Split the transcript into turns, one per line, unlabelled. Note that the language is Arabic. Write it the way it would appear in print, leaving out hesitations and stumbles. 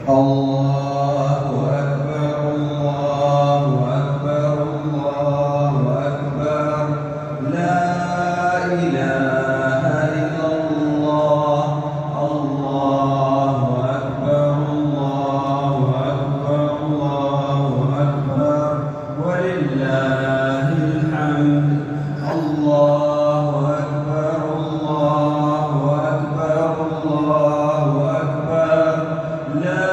الله أكبر الله أكبر الله أكبر لا إله إلا الله الله أكبر الله أكبر الله أكبر ولله الحمد الله أكبر الله أكبر الله أكبر لا